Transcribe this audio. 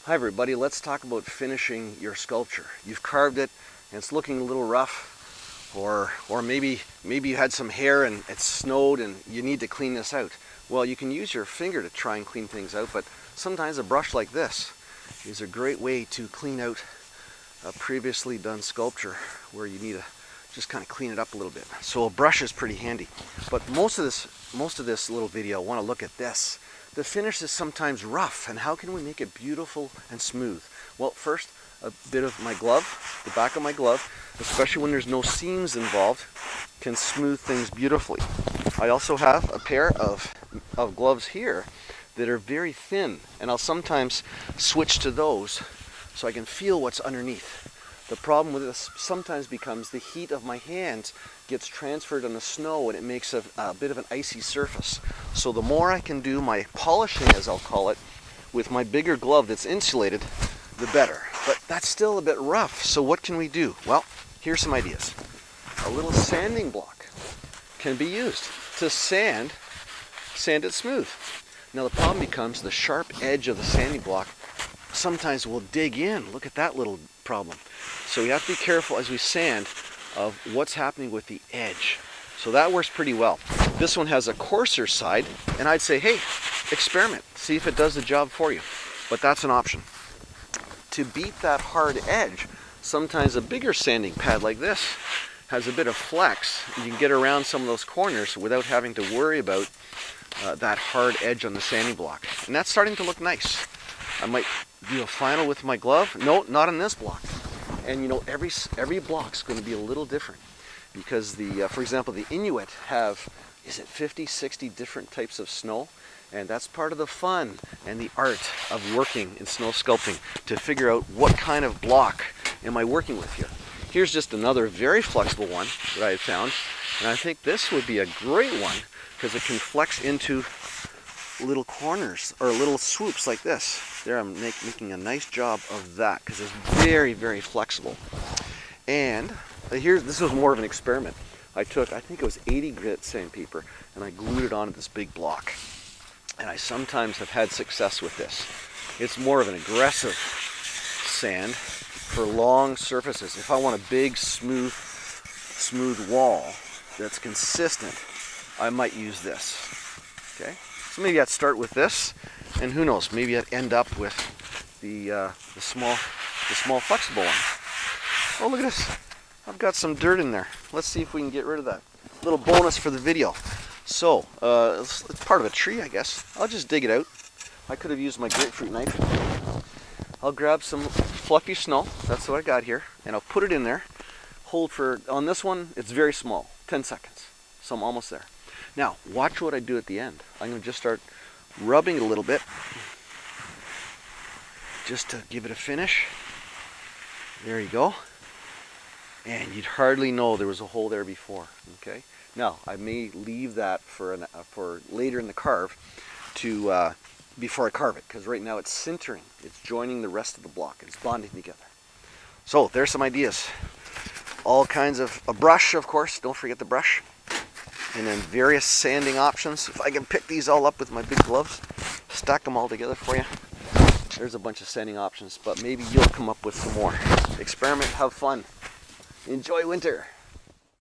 Hi everybody, let's talk about finishing your sculpture. You've carved it and it's looking a little rough, or maybe you had some hair and it snowed and you need to clean this out. Well, you can use your finger to try and clean things out, but sometimes a brush like this is a great way to clean out a previously done sculpture where you need to just kind of clean it up a little bit. So a brush is pretty handy. But most of this little video, I want to look at this. The finish is sometimes rough, and how can we make it beautiful and smooth? Well, first, a bit of my glove, the back of my glove, especially when there's no seams involved, can smooth things beautifully. I also have a pair of gloves here that are very thin, and I'll sometimes switch to those so I can feel what's underneath. The problem with this sometimes becomes the heat of my hands gets transferred on the snow and it makes a bit of an icy surface. So the more I can do my polishing, as I'll call it, with my bigger glove that's insulated, the better. But that's still a bit rough, so what can we do? Well, here's some ideas. A little sanding block can be used to sand it smooth. Now the problem becomes the sharp edge of the sanding block sometimes will dig in. Look at that little problem. So we have to be careful as we sand of what's happening with the edge. So that works pretty well. This one has a coarser side, and I'd say, hey, experiment. See if it does the job for you. But that's an option. To beat that hard edge, sometimes a bigger sanding pad like this has a bit of flex. You can get around some of those corners without having to worry about that hard edge on the sanding block. And that's starting to look nice. I might do a final with my glove. No, not on this block. And you know, every block's going to be a little different because for example, the Inuit have, is it 50, 60 different types of snow? And that's part of the fun and the art of working in snow sculpting, to figure out what kind of block am I working with here. Here's just another very flexible one that I found, and I think this would be a great one because it can flex into little corners or little swoops like this. There, I'm making a nice job of that because it's very, very flexible. And here, this was more of an experiment. I think it was 80 grit sandpaper, and I glued it onto this big block. And I sometimes have had success with this. It's more of an aggressive sand for long surfaces. If I want a big, smooth wall that's consistent, I might use this. Okay. So maybe I'd start with this, and who knows, maybe I'd end up with the small flexible one. Oh, look at this. I've got some dirt in there. Let's see if we can get rid of that. Little bonus for the video. So, it's part of a tree, I guess. I'll just dig it out. I could have used my grapefruit knife. I'll grab some fluffy snow. That's what I got here. And I'll put it in there. Hold for, on this one, it's very small. 10 seconds. So I'm almost there. Now, watch what I do at the end. I'm going to just start rubbing it a little bit, just to give it a finish. There you go. And you'd hardly know there was a hole there before. Okay. Now, I may leave that for later in the carve to before I carve it, because right now it's sintering. It's joining the rest of the block. It's bonding together. So there's some ideas. All kinds of a brush, of course. Don't forget the brush. And then various sanding options. If I can pick these all up with my big gloves, stack them all together for you. There's a bunch of sanding options, but maybe you'll come up with some more. Experiment, have fun. Enjoy winter.